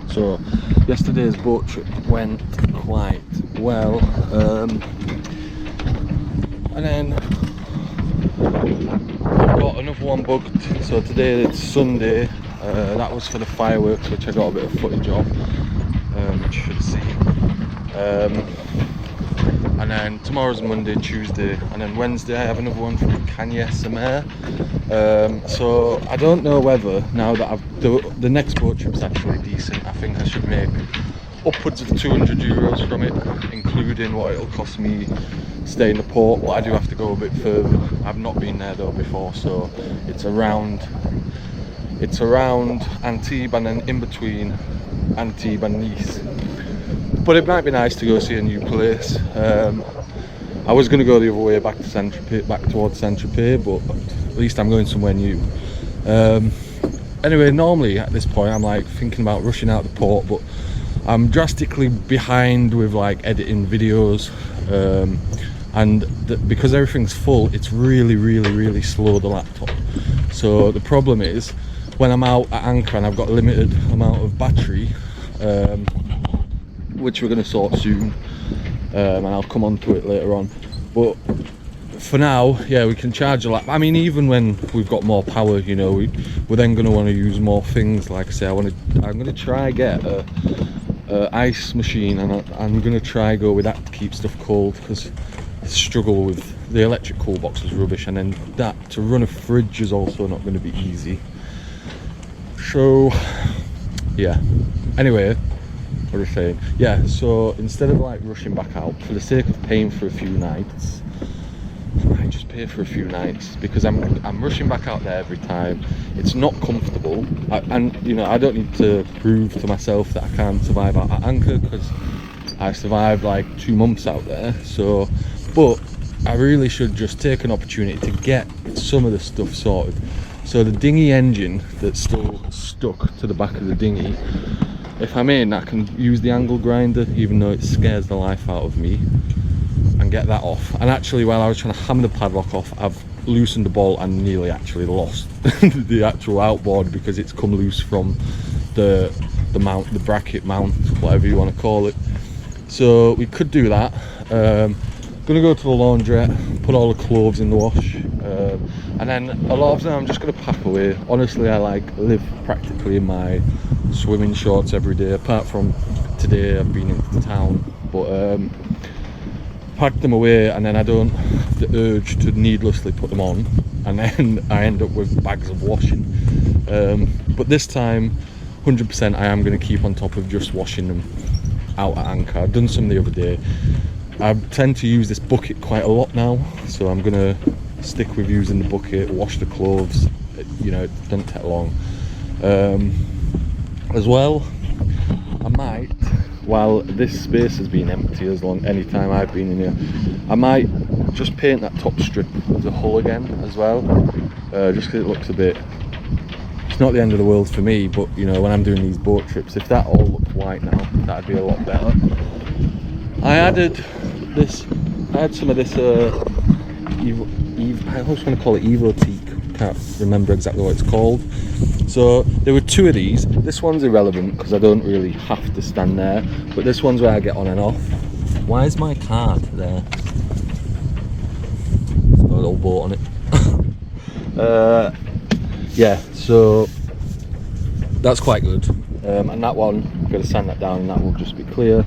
So yesterday's boat trip went quite well, and then I've got another one booked. So today it's Sunday. That was for the fireworks, which I got a bit of footage of, which you should see. And then tomorrow's Monday, Tuesday, and then Wednesday I have another one from Kanye Samir. So I don't know whether, now that the next boat trip's actually decent, I think I should make upwards of €200 from it, including what it'll cost me stay in the port. But I do have to go a bit further. I've not been there though before, so it's around Antibes and then in between Antibes and Nice. But it might be nice to go see a new place. I was going to go the other way back towards Saint-Tropez, but at least I'm going somewhere new. Anyway, normally at this point I'm like thinking about rushing out the port, but I'm drastically behind with like editing videos, and because everything's full, it's really slow, the laptop. So the problem is when I'm out at anchor and I've got a limited amount of battery, which we're going to sort soon, and I'll come on to it later on. But for now, yeah, we can charge a lot. I mean, even when we've got more power, you know, we're then going to want to use more things. Like I say, I'm going to try get a ice machine, and I'm going to try go with that to keep stuff cold, because I struggle with the electric cool box is rubbish, and then that to run a fridge is also not going to be easy. So yeah, anyway, what was I saying? Yeah, so instead of like rushing back out, for the sake of paying for a few nights, I might just pay for a few nights, because I'm rushing back out there every time. It's not comfortable, and you know, I don't need to prove to myself that I can't survive out at anchor, because I survived like 2 months out there. So, but I really should just take an opportunity to get some of the stuff sorted. So the dinghy engine that's still stuck to the back of the dinghy, if I'm in, I can use the angle grinder, even though it scares the life out of me, and get that off. And actually, while I was trying to hammer the padlock off, I've loosened the bolt and nearly actually lost the actual outboard, because it's come loose from the mount, the bracket mount, whatever you want to call it. So we could do that. Gonna go to the laundrette, put all the clothes in the wash, and then a lot of them I'm just gonna pack away. Honestly, I live practically in my swimming shorts every day, apart from today I've been into town, but pack them away, and then I don't have the urge to needlessly put them on, and then I end up with bags of washing. But this time 100% I am going to keep on top of just washing them out at anchor. I've done some the other day. I tend to use this bucket quite a lot now, so I'm going to stick with using the bucket, wash the clothes. You know, it doesn't take long. As well, I might, while this space has been empty any time I've been in here, I might just paint that top strip of the hull again as well, just because it looks a bit, it's not the end of the world for me, but you know, when I'm doing these boat trips, if that all looked white now, that'd be a lot better. I added some of this I always want to call it Evotique, can't remember exactly what it's called. So there were 2 of these. This one's irrelevant because I don't really have to stand there, but this one's where I get on and off. Why is my card there? It's got a little boat on it. Yeah, so that's quite good. And that one, I'm going to sand that down and that will just be clear.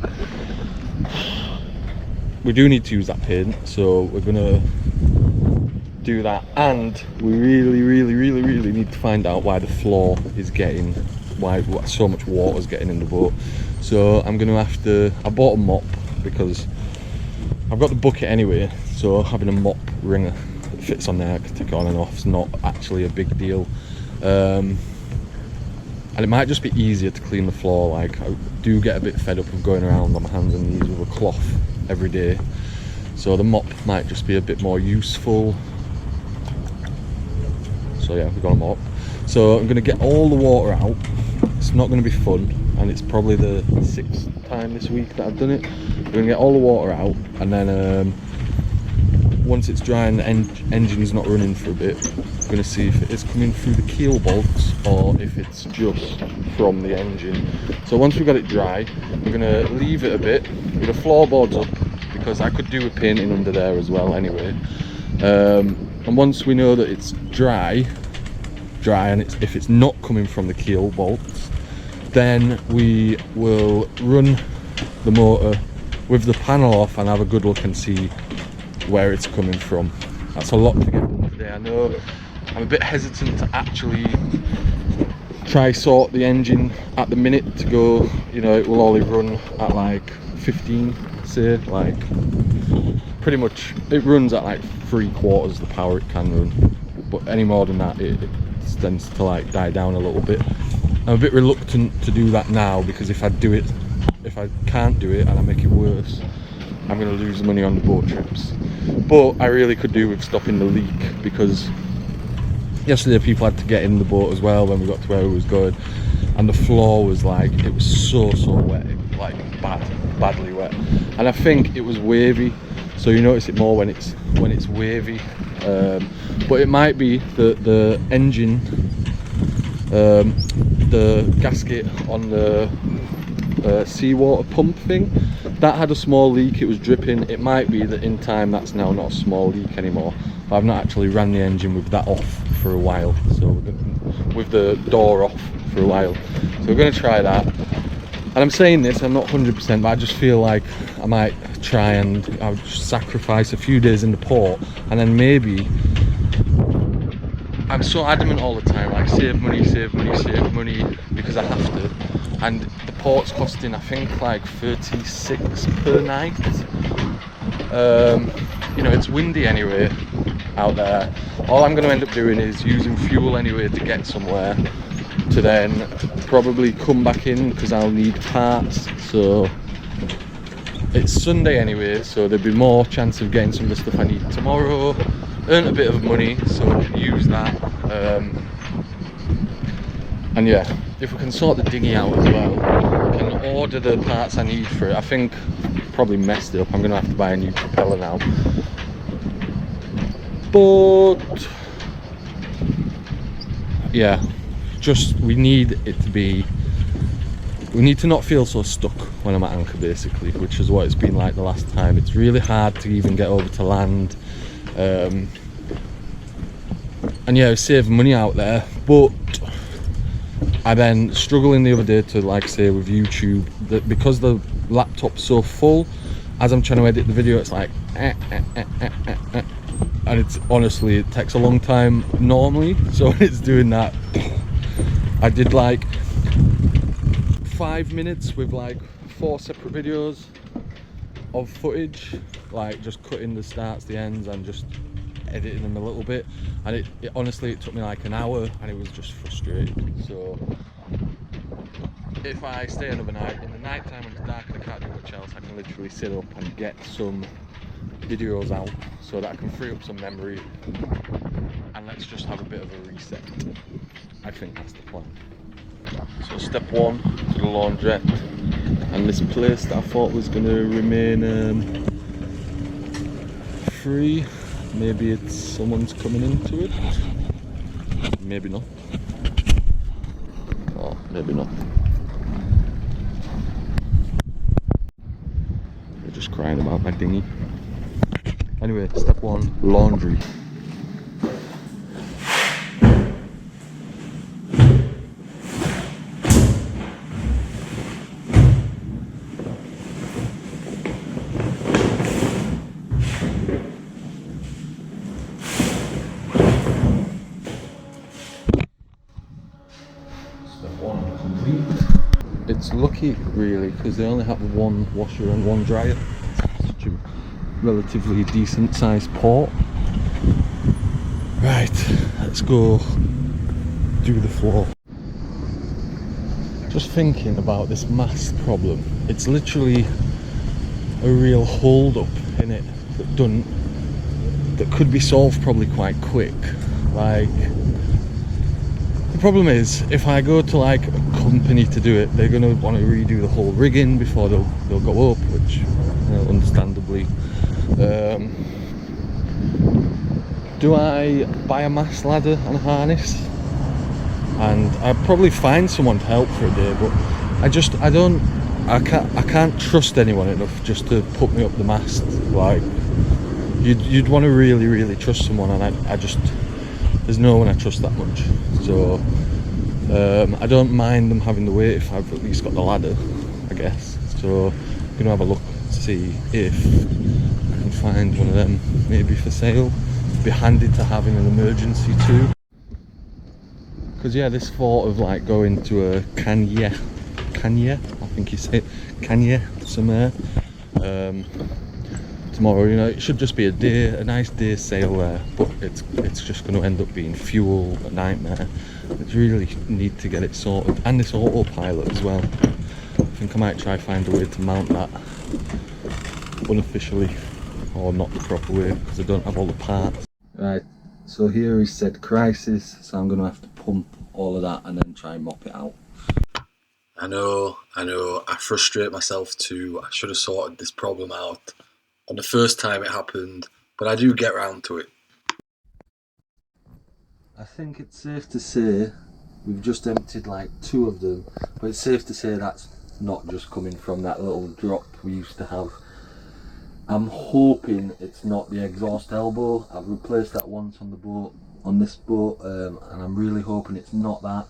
We do need to use that paint, so we're going to do that, and we really need to find out why the floor is getting, why so much water is getting in the boat. So I'm going to have to, I bought a mop because I've got the bucket anyway, so having a mop wringer that fits on there, I can take it on and off, it's not actually a big deal. And it might just be easier to clean the floor. Like, I do get a bit fed up of going around on my hands and knees with a cloth every day, so the mop might just be a bit more useful. So yeah, we've got a mop. So I'm going to get all the water out. It's not going to be fun. and it's probably the 6th time this week that I've done it. We're gonna get all the water out, and then once it's dry and the engine's not running for a bit, we're gonna see if it is coming through the keel bolts or if it's just from the engine. So once we've got it dry, we're gonna leave it a bit with the floorboards up, because I could do with painting under there as well anyway. And once we know that it's dry, and if it's not coming from the keel bolts, then we will run the motor with the panel off and have a good look and see where it's coming from. That's a lot to get done today. I know I'm a bit hesitant to actually try sort the engine at the minute to go, you know, it will only run at like 15, say, like pretty much it runs at like 3/4 the power it can run, but any more than that it tends to like die down a little bit. I'm a bit reluctant to do that now, because if I can't do it and I make it worse, I'm going to lose money on the boat trips. But I really could do with stopping the leak, because yesterday people had to get in the boat as well when we got to where we was going, and the floor was like, it was so wet, like badly wet, and I think it was wavy, so you notice it more when it's wavy. But it might be the engine, the gasket on the seawater pump thing, that had a small leak, it was dripping. It might be that in time that's now not a small leak anymore, but I've not actually ran the engine with that off for a while, so with the door off for a while, so we're going to try that. And I'm saying this, I'm not 100%, but I just feel like I might try and I'll just sacrifice a few days in the port, and then maybe, I'm so adamant all the time, like save money, because I have to, and the port's costing I think like 36 per night. You know, it's windy anyway out there. All I'm going to end up doing is using fuel anyway to get somewhere, to then probably come back in, because I'll need parts. So it's Sunday anyway, so there'd be more chance of getting some of the stuff I need tomorrow, earn a bit of money so we can use that. And yeah, if we can sort the dinghy out as well, I can order the parts I need for it. I think probably messed it up, I'm going to have to buy a new propeller now. But yeah, just we need to not feel so stuck when I'm at anchor, basically, which is what it's been like the last time. It's really hard to even get over to land, and yeah, save money out there. But I then struggling the other day to, like say with YouTube, that because the laptop's so full, as I'm trying to edit the video, it's like and it's honestly, it takes a long time normally, so when it's doing that, I did like 5 minutes with like 4 separate videos of footage, like just cutting the starts, the ends, and just editing them a little bit, and it honestly, it took me like an hour, and it was just frustrating. So if I stay another night, in the night time when it's dark and I can't do much else, I can literally sit up and get some videos out so that I can free up some memory, and let's just have a bit of a reset. I think that's the plan. So step 1 to the laundrette, and this place that I thought was going to remain free, maybe it's someone's coming into it, maybe not, or maybe not. They're just crying about my dinghy. Anyway, step 1, laundry. It's lucky really, because they only have one washer and one dryer. It's such a relatively decent sized port. Right, let's go do the floor. Just thinking about this mast problem, it's literally a real hold up in it that could be solved probably quite quick. Like, the problem is, if I go to like company to do it. They're going to want to redo the whole rigging before they'll go up, which understandably. Do I buy a mast ladder and a harness? And I'd probably find someone to help for a day, but I can't trust anyone enough just to put me up the mast. Like, you'd want to really trust someone, and I just, there's no one I trust that much. So I don't mind them having the weight if I've at least got the ladder, I guess. So I'm gonna have a look to see if I can find one of them, maybe for sale. It'd be handy to have in an emergency too. Because yeah, this thought of like going to a Kanye, I think you say it, Kanye somewhere, tomorrow, you know, it should just be a nice day's sail there, but it's just going to end up being fuel, a nightmare. I really need to get it sorted, and this autopilot as well. I think I might try find a way to mount that unofficially, or not the proper way, because I don't have all the parts. Right, so here is said crisis, so I'm going to have to pump all of that and then try and mop it out. I know, I frustrate myself too. I should have sorted this problem out on the first time it happened, but I do get round to it. I think it's safe to say we've just emptied like 2 of them, but it's safe to say that's not just coming from that little drop we used to have. I'm hoping it's not the exhaust elbow. I've replaced that once on the boat, on this boat, and I'm really hoping it's not that.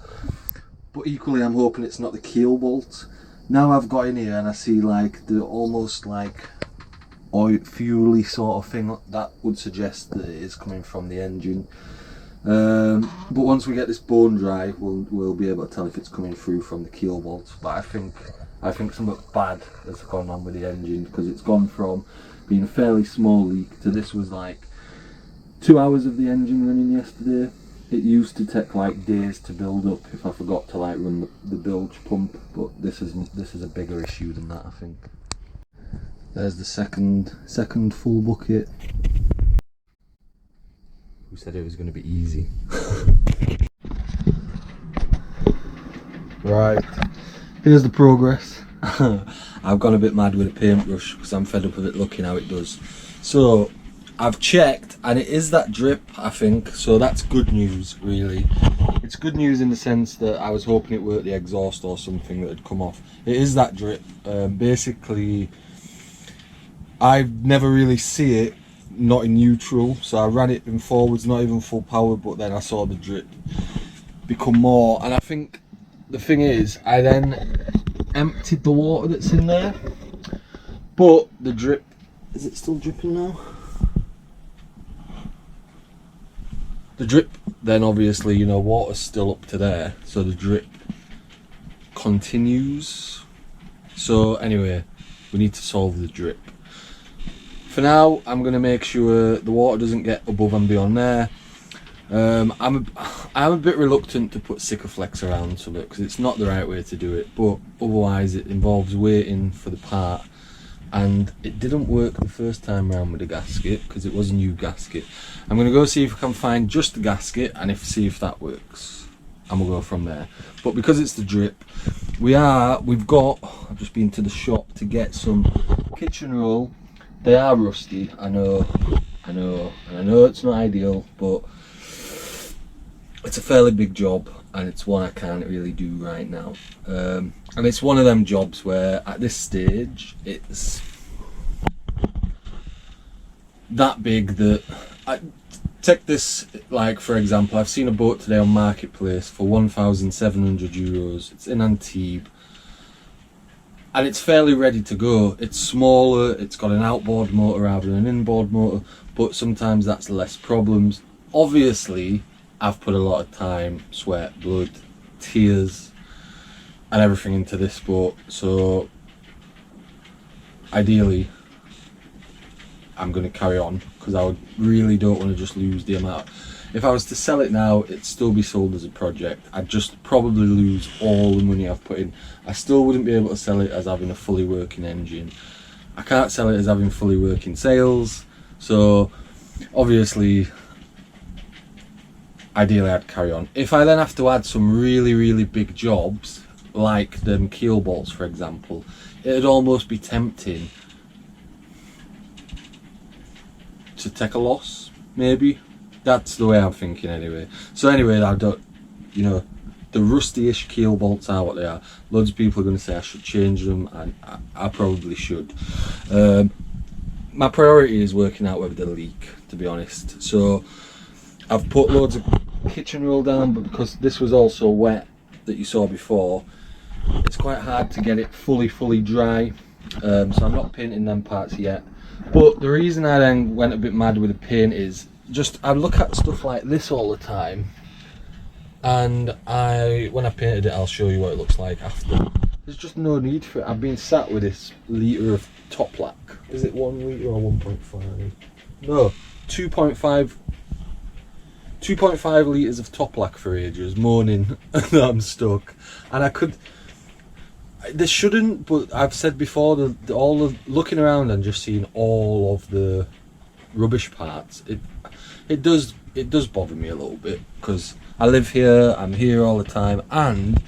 But equally, I'm hoping it's not the keel bolt. Now I've got in here and I see like the almost like oil fuely sort of thing, that would suggest that it is coming from the engine. But once we get this bone dry, we'll be able to tell if it's coming through from the keel bolt. But I think something bad has gone on with the engine, because it's gone from being a fairly small leak to this was like 2 hours of the engine running yesterday. It used to take like days to build up if I forgot to like run the bilge pump, but this is a bigger issue than that, I think. There's the second full bucket. Who said it was going to be easy? Right, here's the progress. I've gone a bit mad with a paintbrush because I'm fed up of it looking how it does. So I've checked and it is that drip, I think, so that's good news really. It's good news in the sense that I was hoping it weren't the exhaust or something that had come off. It is that drip. Basically, I never really see it not in neutral, so I ran it in forwards, not even full power, but then I saw the drip become more, and I think the thing is I then emptied the water that's in there, but the drip, is it still dripping now? The drip then obviously, you know, water's still up to there, so the drip continues. So anyway, we need to solve the drip. For now, I'm going to make sure the water doesn't get above and beyond there. I'm a bit reluctant to put Sikaflex around some of it because it's not the right way to do it, but otherwise it involves waiting for the part, and it didn't work the first time around with the gasket because it was a new gasket. I'm going to go see if I can find just the gasket and see if that works, and we'll go from there. But because it's the drip, I've just been to the shop to get some kitchen roll. They are rusty, I know, and I know it's not ideal, but it's a fairly big job and it's one I can't really do right now. And it's one of them jobs where at this stage it's that big that I take this, like for example, I've seen a boat today on Marketplace for €1,700. It's in Antibes. And it's fairly ready to go. It's smaller, it's got an outboard motor rather than an inboard motor, but sometimes that's less problems. Obviously, I've put a lot of time, sweat, blood, tears, and everything into this boat, so ideally, I'm going to carry on, because I really don't want to just lose the amount. If I was to sell it now, it'd still be sold as a project. I'd just probably lose all the money I've put in. I still wouldn't be able to sell it as having a fully working engine. I can't sell it as having fully working sails. So obviously, ideally I'd carry on. If I then have to add some really big jobs, like them keel bolts, for example, it'd almost be tempting to take a loss, maybe. That's the way I'm thinking anyway. So anyway, I don't, you know, the rusty-ish keel bolts are what they are. Loads of people are going to say I should change them, and I probably should. My priority is working out whether they leak, to be honest. So I've put loads of kitchen roll down, but because this was also wet that you saw before, it's quite hard to get it fully dry. So I'm not painting them parts yet. But the reason I then went a bit mad with the paint is just I look at stuff like this all the time, and when I painted it, I'll show you what it looks like after. There's just no need for it. I've been sat with this litre of top lac. Is it 1 litre or 1.5? No, 2.5 litres of top lac for ages, moaning that I'm stuck. And this shouldn't, but I've said before, all the looking around and just seeing all of the rubbish parts, it does bother me a little bit, because I live here, I'm here all the time, and I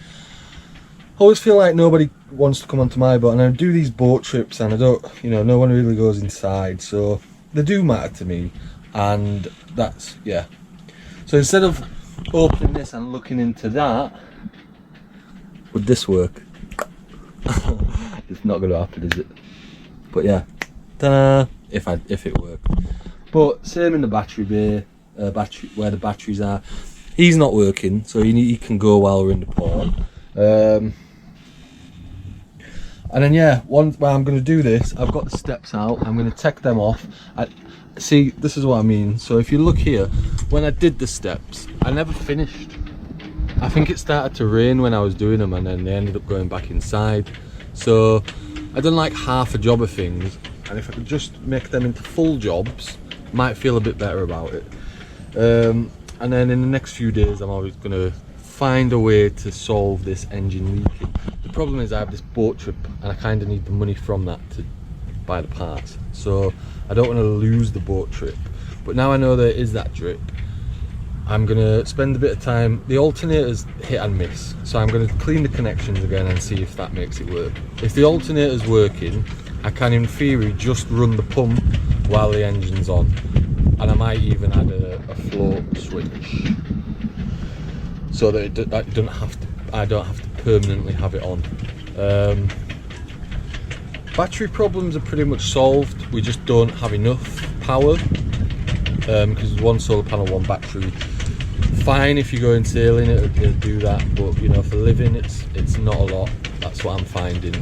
always feel like nobody wants to come onto my boat, and I do these boat trips and I don't, you know, no one really goes inside, so they do matter to me. And that's, yeah. So instead of opening this and looking into that, would this work? It's not going to happen, is it? But yeah, ta-da, if it worked. But same in the battery bay, where the batteries are. He's not working, so he can go while we're in the port. And then yeah, while I'm going to do this, I've got the steps out. I'm going to take them off. See, this is what I mean. So if you look here, when I did the steps, I never finished. I think it started to rain when I was doing them, and then they ended up going back inside. So I done like half a job of things, and if I could just make them into full jobs, might feel a bit better about it. And then in the next few days, I'm always going to find a way to solve this engine leaking. The problem is I have this boat trip, and I kind of need the money from that to buy the parts. So I don't want to lose the boat trip. But now I know there is that drip, I'm going to spend a bit of time. The alternator's hit and miss, so I'm going to clean the connections again and see if that makes it work. If the alternator's working, I can in theory just run the pump while the engine's on, and I might even add a float switch so that I don't have to permanently have it on. Battery problems are pretty much solved. We just don't have enough power, because one solar panel, one battery. Fine if you're going sailing, it'll do that, but you know, for living, it's not a lot. That's what I'm finding.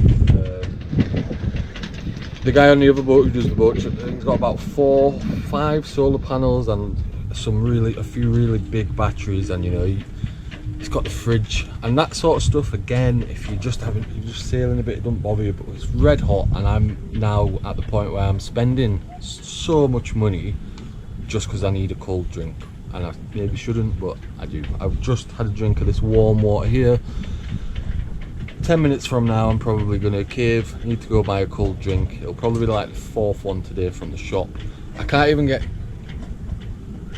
The guy on the other boat who does the boat trip, he's got about 4-5 solar panels and a few really big batteries, and you know, he's got the fridge and that sort of stuff. Again, if you're just sailing a bit, it doesn't bother you, but it's red hot, and I'm now at the point where I'm spending so much money just because I need a cold drink, and I maybe shouldn't, but I do. I've just had a drink of this warm water here. 10 minutes from now, I'm probably going to cave. I need to go buy a cold drink. It'll probably be like the 4th one today from the shop. I can't even get,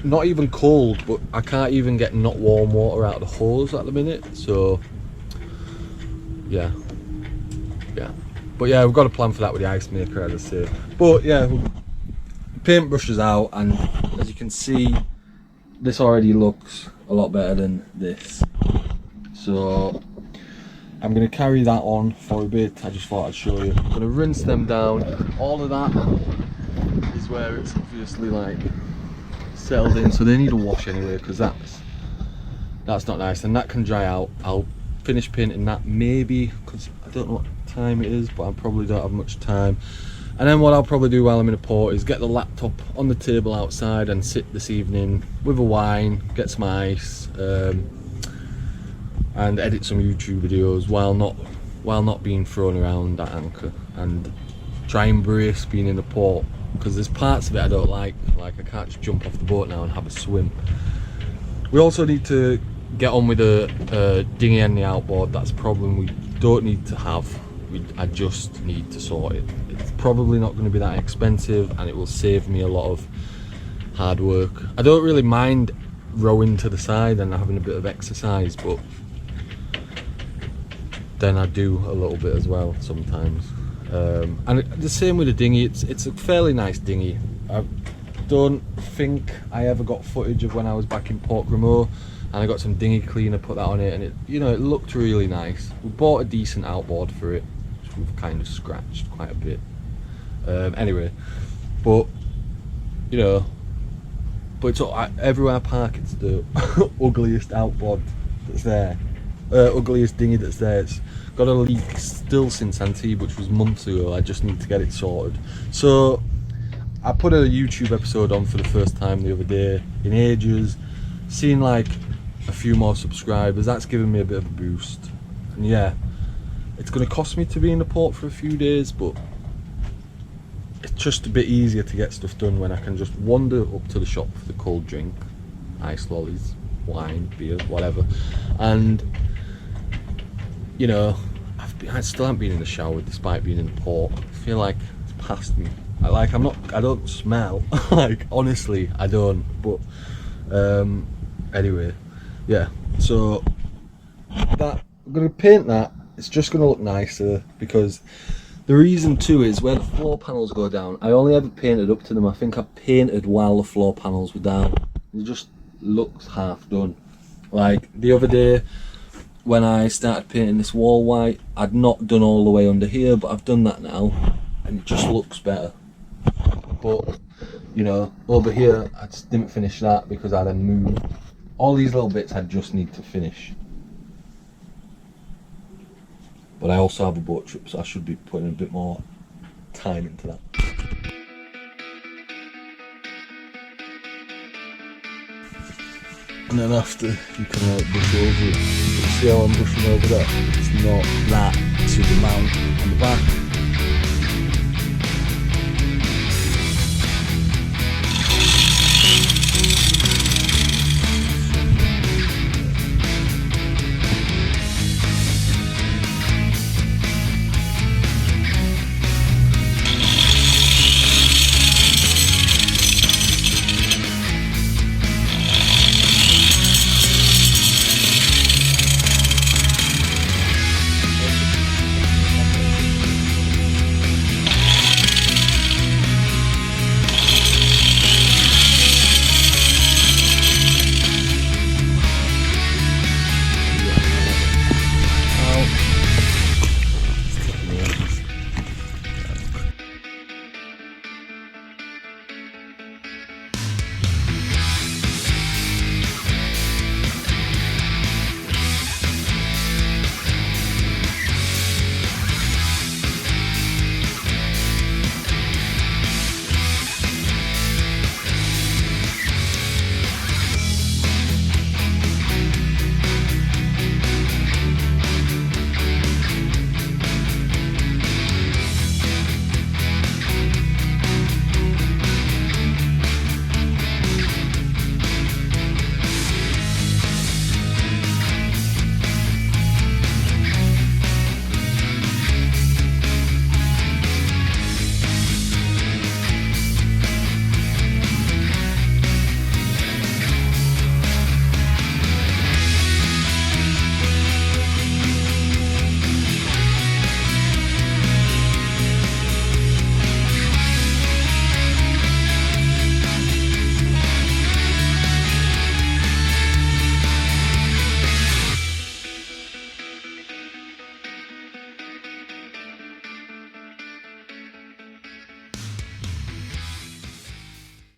not even cold, but I can't even get not warm water out of the hose at the minute. So yeah. But yeah, we've got a plan for that with the ice maker, as I say. But yeah, paintbrush is out, and as you can see, this already looks a lot better than this. So I'm going to carry that on for a bit. I just thought I'd show you. I'm going to rinse them down. All of that is where it's obviously like settled in, so they need a wash anyway, because that's not nice, and that can dry out. I'll finish painting that maybe, because I don't know what time it is, but I probably don't have much time. And then what I'll probably do while I'm in a port is get the laptop on the table outside and sit this evening with a wine, get some ice, and edit some YouTube videos while not being thrown around at anchor, and try and brace being in the port, because there's parts of it I don't like I can't just jump off the boat now and have a swim. We also need to get on with the dinghy and the outboard. That's a problem we don't need to have. I just need to sort it. It's probably not going to be that expensive, and it will save me a lot of hard work. I don't really mind rowing to the side and having a bit of exercise, but then I do a little bit as well sometimes. And the same with the dinghy. It's a fairly nice dinghy. I don't think I ever got footage of when I was back in Port Grimaux, and I got some dinghy cleaner, put that on it, and it, you know, it looked really nice. We bought a decent outboard for it, which we've kind of scratched quite a bit. Anyway, but you know, but it's everywhere I park, it's the ugliest outboard that's there, ugliest dinghy that's there. It's got a leak still since Antibes, which was months ago. I just need to get it sorted. So I put a YouTube episode on for the first time the other day in ages, seeing like a few more subscribers. That's given me a bit of a boost, and yeah, it's going to cost me to be in the port for a few days, but it's just a bit easier to get stuff done when I can just wander up to the shop for the cold drink, ice lollies, wine, beer, whatever, and you know, I still haven't been in the shower despite being in the port. I feel like it's past me. I don't smell. Like, honestly, I don't. But anyway, yeah. So that I'm gonna paint that. It's just gonna look nicer, because the reason too is where the floor panels go down, I only ever painted up to them. I think I painted while the floor panels were down. It just looks half done. Like the other day, when I started painting this wall white, I'd not done all the way under here, but I've done that now, and it just looks better. But, you know, over here, I just didn't finish that because I then moved. All these little bits I just need to finish. But I also have a boat trip, so I should be putting a bit more time into that. And then after, you can like brush over it. You see how I'm brushing over that? It's not that to the mount on the back.